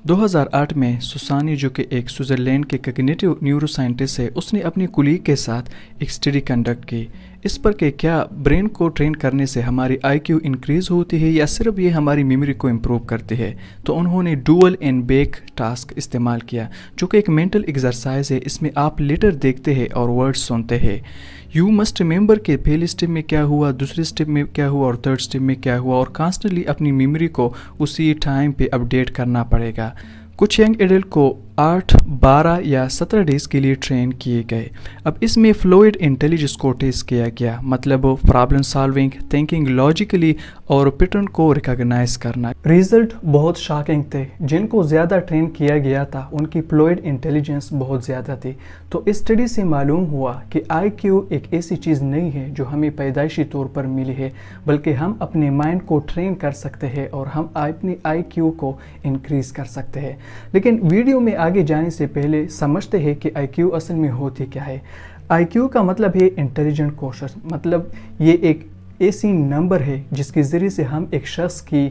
2008 میں سوسانی جو کہ ایک سوئٹزرلینڈ کے کگنیٹو نیورو سائنٹسٹ ہے، اس نے اپنی کولیگ کے ساتھ ایک اسٹڈی کنڈکٹ کی اس پر کہ کیا برین کو ٹرین کرنے سے ہماری آئی کیو انکریز ہوتی ہے یا صرف یہ ہماری میموری کو امپروو کرتی ہے۔ تو انہوں نے ڈوئل اینڈ بیک ٹاسک استعمال کیا جو کہ ایک مینٹل ایکسرسائز ہے۔ اس میں آپ لیٹر دیکھتے ہیں اور ورڈ سنتے ہیں۔ یو مسٹ ریممبر کہ پہلے اسٹیپ میں کیا ہوا، دوسرے اسٹیپ میں کیا ہوا اور تھرڈ اسٹیپ میں کیا ہوا، اور کانسٹنٹلی اپنی میموری کو اسی ٹائم پہ اپڈیٹ کرنا پڑے گا۔ کچھ ینگ ایڈلٹ کو 8، 12 یا 17 ڈیز کے لیے ٹرین کیے گئے۔ اب اس میں فلوئڈ انٹیلیجنس کو ٹیسٹ کیا گیا، مطلب پرابلم سالونگ، تھنکنگ لاجیکلی اور پیٹرن کو ریکگنائز کرنا۔ ریزلٹ بہت شاکنگ تھے۔ جن کو زیادہ ٹرین کیا گیا تھا ان کی فلوئڈ انٹیلیجنس بہت زیادہ تھی۔ تو اس اسٹڈی سے معلوم ہوا کہ آئی کیو ایک ایسی چیز نہیں ہے جو ہمیں پیدائشی طور پر ملی ہے، بلکہ ہم اپنے مائنڈ کو ٹرین کر سکتے ہیں اور ہم اپنی آئی کیو کو انکریز کر سکتے ہیں۔ لیکن ویڈیو میں آگے جانے سے پہلے سمجھتے ہیں کہ آئی کیو اصل میں ہوتی کیا ہے۔ آئی کیو کا مطلب ہے انٹیلیجنٹ کوشش، مطلب یہ ایک ایسی نمبر ہے جس کے ذریعے سے ہم ایک شخص کی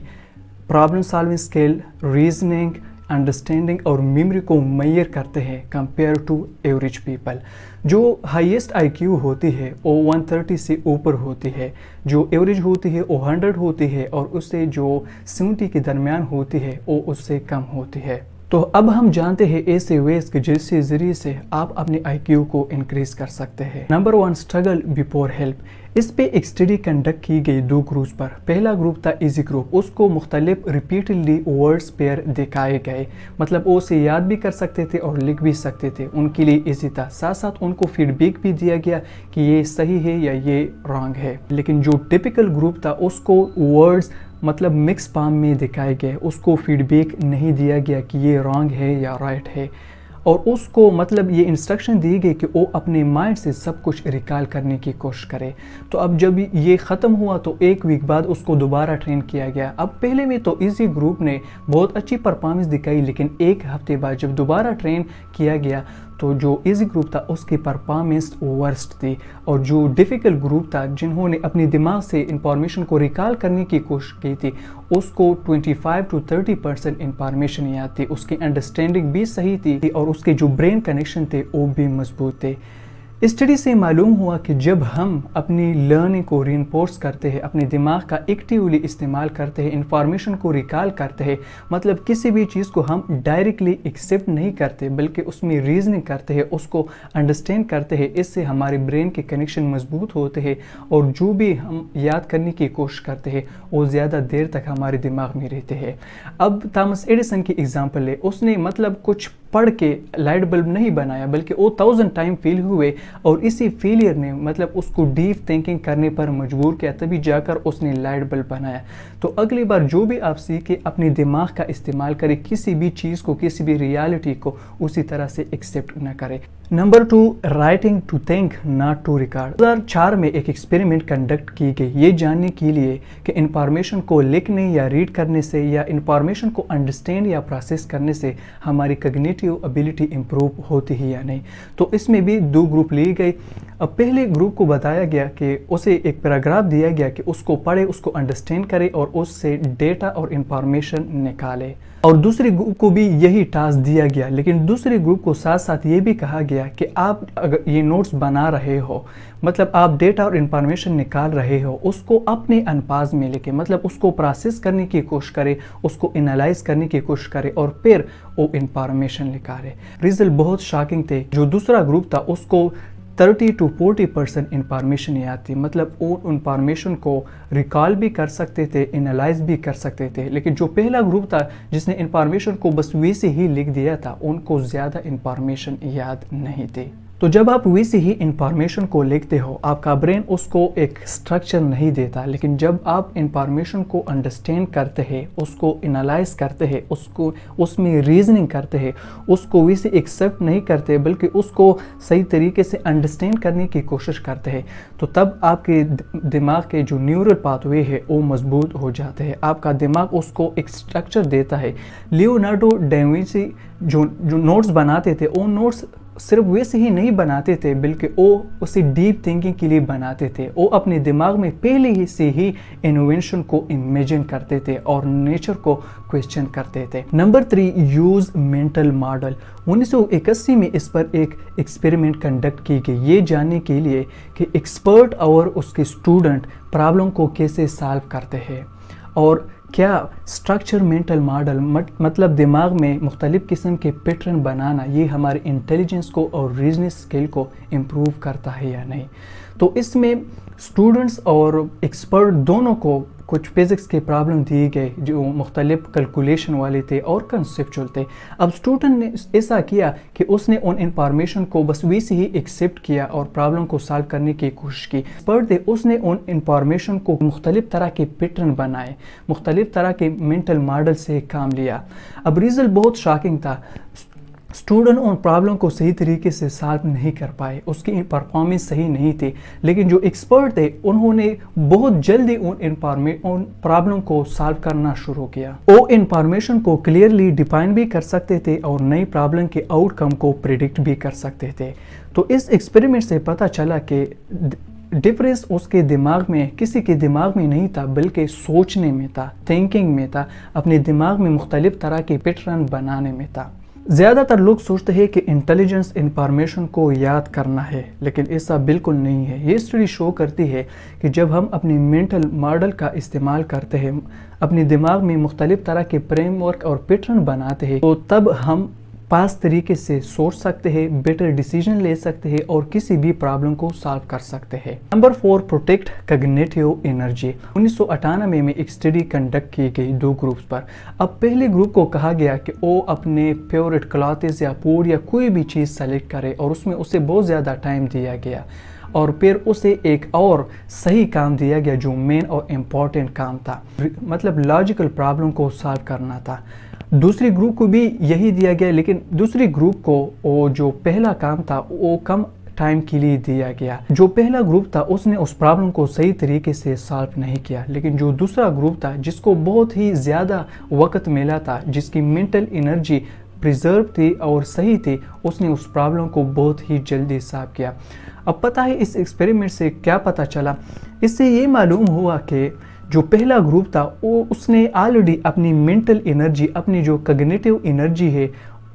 پرابلم سالونگ سکل، ریزننگ، انڈرسٹینڈنگ اور میموری کو میئر کرتے ہیں کمپیئر ٹو ایوریج پیپل۔ جو ہائیسٹ آئی کیو ہوتی ہے وہ 130 سے اوپر ہوتی ہے، جو ایوریج ہوتی ہے وہ 100 ہوتی ہے، اور اس سے جو 70 کے درمیان ہوتی ہے وہ اس سے کم ہوتی ہے۔ تو اب ہم جانتے ہیں ایسے ویز کے جس کے ذریعے سے آپ اپنے آئی کیو کو انکریز کر سکتے ہیں۔ Number 1، struggle before help. اس پہ ایک اسٹڈی کنڈکٹ کی گئی 2 گروپس پر۔ پہلا گروپ تھا ایزی گروپ، اس کو مختلف ریپیٹڈلی ورڈز پیر دکھائے گئے، مطلب وہ اسے یاد بھی کر سکتے تھے اور لکھ بھی سکتے تھے، ان کے لیے ایزی تھا۔ ساتھ ساتھ ان کو فیڈ بیک بھی دیا گیا کہ یہ صحیح ہے یا یہ رانگ ہے۔ لیکن جو ٹپیکل گروپ تھا اس کو ورڈز مطلب مکس فارم میں دکھائے گئے، اس کو فیڈ بیک نہیں دیا گیا کہ یہ رانگ ہے یا رائٹ ہے، اور اس کو مطلب یہ انسٹرکشن دی گئی کہ وہ اپنے مائنڈ سے سب کچھ ریکال کرنے کی کوشش کرے۔ تو اب جب یہ ختم ہوا تو 1 ویک بعد اس کو دوبارہ ٹرین کیا گیا۔ اب پہلے میں تو ایزی گروپ نے بہت اچھی پرفارمنس دکھائی، لیکن 1 ہفتے بعد جب دوبارہ ٹرین کیا گیا تو جو ایزی گروپ تھا اس کی پرفارمنس ورسٹ تھی، اور جو ڈیفیکلٹ گروپ تھا جنہوں نے اپنی دماغ سے انفارمیشن کو ریکال کرنے کی کوشش کی تھی، اس کو 25 to 30% انفارمیشن یاد تھی، اس کی انڈرسٹینڈنگ بھی صحیح تھی اور اس کے جو برین کنیکشن تھے وہ بھی مضبوط تھے۔ اسٹڈی سے معلوم ہوا کہ جب ہم اپنی لرننگ کو ری انفورس کرتے ہیں، اپنے دماغ کا ایکٹیولی استعمال کرتے ہیں، انفارمیشن کو ریکال کرتے ہیں، مطلب کسی بھی چیز کو ہم ڈائریکٹلی ایکسیپٹ نہیں کرتے بلکہ اس میں ریزننگ کرتے ہیں، اس کو انڈرسٹینڈ کرتے ہیں، اس سے ہمارے برین کے کنیکشن مضبوط ہوتے ہیں، اور جو بھی ہم یاد کرنے کی کوشش کرتے ہیں وہ زیادہ دیر تک ہمارے دماغ میں رہتے ہیں۔ اب تھامس ایڈیسن کی ایگزامپل لے، اس نے مطلب کچھ پڑھ کے لائٹ بلب نہیں بنایا بلکہ وہ 1000 ٹائم فیل ہوئے، اور اسی فیلئر نے مطلب اس کو ڈیپ تھنکنگ کرنے پر مجبور کیا، تبھی جا کر اس نے لائٹ بلب بنایا۔ تو اگلی بار جو بھی آپ سیکھیں اپنے دماغ کا استعمال کریں، کسی بھی چیز کو، کسی بھی ریالٹی کو اسی طرح سے ایکسیپٹ نہ کریں۔ Number 2، writing to think not to record. 2004 میں ایک ایکسپیریمنٹ کنڈکٹ کی گئی یہ جاننے کے لیے کہ انفارمیشن کو لکھنے یا ریڈ کرنے سے یا انفارمیشن کو انڈرسٹینڈ یا پروسیس کرنے سے ہماری کگنیٹیو ابیلٹی امپروو ہوتی ہے یا نہیں۔ تو اس میں بھی 2 گروپ لیے گئے۔ اب پہلے گروپ کو بتایا گیا کہ اسے ایک پیراگراف دیا گیا کہ اس کو پڑھے، اس کو انڈرسٹینڈ کرے اور اس سے ڈیٹا اور انفارمیشن نکالے، اور دوسرے گروپ کو بھی یہی ٹاسک دیا گیا، لیکن دوسرے گروپ کو ساتھ ساتھ یہ بھی کہا گیا کہ آپ اگر یہ نوٹس بنا رہے ہو، مطلب آپ ڈیٹا اور انفارمیشن نکال رہے ہو، اس کو اپنے الفاظ میں لکھیں، مطلب اس کو پروسیس کرنے کی کوشش کرے، اس کو انالائز کرنے کی کوشش کرے اور پھر وہ انفارمیشن نکالے۔ ریزلٹ بہت شاکنگ تھے۔ جو دوسرا گروپ تھا اس کو 30 to 40% انفارمیشن یاد تھی، مطلب وہ انفارمیشن کو ریکال بھی کر سکتے تھے، انالائز بھی کر سکتے تھے، لیکن جو پہلا گروپ تھا جس نے انفارمیشن کو بس ویسے ہی لکھ دیا تھا ان کو زیادہ انفارمیشن یاد نہیں تھی۔ تو جب آپ ویسے ہی انفارمیشن کو لکھتے ہو آپ کا برین اس کو ایک سٹرکچر نہیں دیتا، لیکن جب آپ انفارمیشن کو انڈرسٹینڈ کرتے ہیں، اس کو انالائز کرتے ہیں، اس میں ریزننگ کرتے ہیں، اس کو ویسے ایکسیپٹ نہیں کرتے بلکہ اس کو صحیح طریقے سے انڈرسٹینڈ کرنے کی کوشش کرتے ہیں، تو تب آپ کے دماغ کے جو نیورل پاتھ وے ہے وہ مضبوط ہو جاتے ہیں، آپ کا دماغ اس کو ایک سٹرکچر دیتا ہے۔ لیونارڈو ڈا وینچی جو نوٹس بناتے تھے وہ نوٹس صرف ویسے ہی نہیں بناتے تھے بلکہ وہ اسے ڈیپ تھنکنگ کے لیے بناتے تھے. وہ اپنے دماغ میں پہلے ہی سے ہی انوینشن کو امیجن کرتے تھے اور نیچر کو کویسچن کرتے تھے. Number 3 use mental model. 1981 میں اس پر ایک ایکسپیریمنٹ کنڈکٹ کی گئی یہ جاننے کے لیے کہ ایکسپرٹ اور اس کے اسٹوڈنٹ پرابلم کو کیسے سالو کرتے ہیں اور کیا اسٹرکچر مینٹل ماڈل مطلب دماغ میں مختلف قسم کے پیٹرن بنانا یہ ہمارے انٹیلیجنس کو اور ریزننگ اسکل کو امپروو کرتا ہے یا نہیں. تو اس میں اسٹوڈنٹس اور ایکسپرٹ دونوں کو کچھ فزکس کے پرابلم دیے گئے جو مختلف کیلکولیشن والے تھے اور کنسیپچول تھے. اب اسٹوڈنٹ نے ایسا کیا کہ اس نے ان انفارمیشن کو بس ویسے ہی ایکسیپٹ کیا اور پرابلم کو سالو کرنے کی کوشش کی. ایکسپرٹ تھے اس نے ان انفارمیشن کو مختلف طرح کے پیٹرن بنائے, مختلف طرح کے مینٹل ماڈل سے کام لیا. اب ریزلٹ بہت شاکنگ تھا. اسٹوڈنٹ ان پرابلم کو صحیح طریقے سے سالو نہیں کر پائے, اس کی پرفارمنس صحیح نہیں تھی, لیکن جو ایکسپرٹ تھے انہوں نے بہت جلدی ان پرابلم کو سالو کرنا شروع کیا. وہ انفارمیشن کو کلیئرلی ڈیفائن بھی کر سکتے تھے اور نئی پرابلم کے آؤٹ کم کو پریڈکٹ بھی کر سکتے تھے. تو اس ایکسپیریمنٹ سے پتہ چلا کہ ڈفرینس اس کے دماغ میں کسی کے دماغ میں نہیں تھا بلکہ سوچنے میں تھا, تھنکنگ میں تھا, اپنے دماغ میں مختلف طرح کے پیٹرن بنانے میں تھا. زیادہ تر لوگ سوچتے ہیں کہ انٹیلیجنس انفارمیشن کو یاد کرنا ہے, لیکن ایسا بالکل نہیں ہے. یہ اسٹڈی شو کرتی ہے کہ جب ہم اپنی مینٹل ماڈل کا استعمال کرتے ہیں, اپنے دماغ میں مختلف طرح کے فریم ورک اور پیٹرن بناتے ہیں, تو تب ہم پاس طریقے سے سوچ سکتے ہیں, بیٹر ڈیسیجن لے سکتے ہیں اور کسی بھی پرابلم کو سالو کر سکتے ہیں. Number 4 protect cognitive energy. 1998 میں ایک اسٹڈی کنڈکٹ کی گئی 2 گروپس پر. اب پہلے گروپ کو کہا گیا کہ وہ اپنے فیوریٹ کلاتھز یا فوڈ یا کوئی بھی چیز سلیکٹ کرے اور اس میں اسے بہت زیادہ ٹائم دیا گیا اور پھر اسے ایک اور صحیح کام دیا گیا جو مین اور امپورٹنٹ کام تھا, مطلب لاجیکل پرابلم کو سالو کرنا تھا. دوسری گروپ کو بھی یہی دیا گیا, لیکن دوسری گروپ کو وہ جو پہلا کام تھا وہ کم ٹائم کے لیے دیا گیا. جو پہلا گروپ تھا اس نے اس پرابلم کو صحیح طریقے سے سالو نہیں کیا, لیکن جو دوسرا گروپ تھا جس کو بہت ہی زیادہ وقت ملا تھا, جس کی مینٹل انرجی پریزرو تھی اور صحیح تھی, اس نے اس پرابلم کو بہت ہی جلدی سالو کیا. اب پتہ ہے اس ایکسپیریمنٹ سے کیا پتہ چلا؟ اس سے یہ معلوم ہوا کہ جو پہلا گروپ تھا اس نے آلریڈی اپنی مینٹل انرجی, اپنی جو کگنیٹیو انرجی ہے,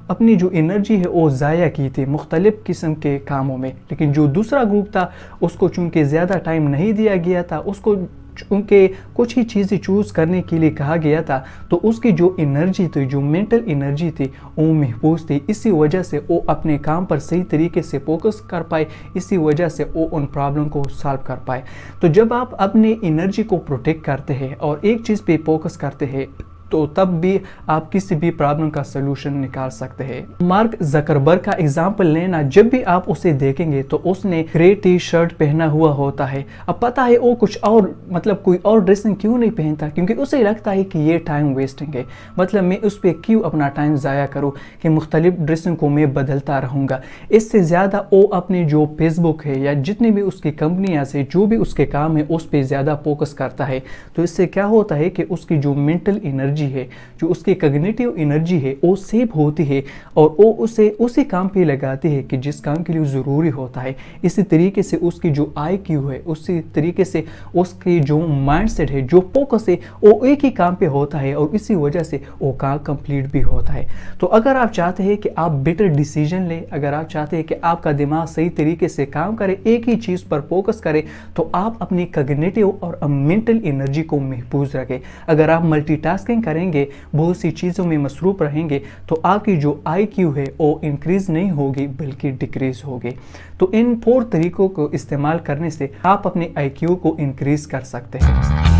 اپنی جو انرجی ہے وہ ضائع کی تھی مختلف قسم کے کاموں میں. لیکن جو دوسرا گروپ تھا اس کو چونکہ زیادہ ٹائم نہیں دیا گیا تھا, اس کو چونکہ کچھ ہی چیزیں چوز کرنے کے لیے کہا گیا تھا, تو اس کی جو انرجی تھی, جو مینٹل انرجی تھی وہ محفوظ تھی. اسی وجہ سے وہ اپنے کام پر صحیح طریقے سے فوکس کر پائے, اسی وجہ سے وہ ان پرابلم کو سالو کر پائے. تو جب آپ اپنے انرجی کو پروٹیکٹ کرتے ہیں اور ایک چیز پہ فوکس کرتے ہیں تو تب بھی آپ کسی بھی پرابلم کا سلوشن نکال سکتے ہیں. مارک زکربرگ کا ایگزامپل لینا, جب بھی آپ اسے دیکھیں گے تو اس نے گرے ٹی شرٹ پہنا ہوا ہوتا ہے. اب پتہ ہے وہ کچھ اور مطلب کوئی اور ڈریسنگ کیوں نہیں پہنتا, کیونکہ اسے لگتا ہے کہ یہ ٹائم ویسٹنگ ہے, مطلب میں اس پہ کیوں اپنا ٹائم ضائع کروں کہ مختلف ڈریسنگ کو میں بدلتا رہوں گا. اس سے زیادہ وہ اپنے جو فیس بک ہے یا جتنے بھی اس کی کمپنیاں سے جو بھی اس کے کام ہے اس پہ زیادہ فوکس کرتا ہے. تو اس سے کیا ہوتا ہے کہ اس کی جو مینٹل انرجی ہے, جو اس کی کگنیٹیو انرجی ہے وہ سیو ہوتی ہے اور وہ اسے اسی کام پہ لگاتی ہے کہ جس کام کے لیے ضروری ہوتا ہے. اسی طریقے سے اس کی جو آئی کیو ہے, اسی طریقے سے اس کی جو مائنڈ سیٹ ہے, جو فوکس ہے وہ ایک ہی کام پہ ہوتا ہے اور اسی وجہ سے وہ کام کمپلیٹ بھی ہوتا ہے. تو اگر آپ چاہتے ہیں کہ آپ بیٹر ڈیسیجن لیں, اگر آپ چاہتے ہیں کہ آپ کا دماغ صحیح طریقے سے کام کرے, ایک ہی چیز پر فوکس کرے, تو آپ اپنی کگنیٹیو اور مینٹل انرجی کو محفوظ رکھیں. اگر آپ ملٹی ٹاسکنگ کریں گے, بہت سی چیزوں میں مصروف رہیں گے, تو آپ کی جو آئی کیو ہے وہ انکریز نہیں ہوگی بلکہ ڈکریز ہوگی. تو ان 4 طریقوں کو استعمال کرنے سے آپ اپنے آئی کیو کو انکریز کر سکتے ہیں.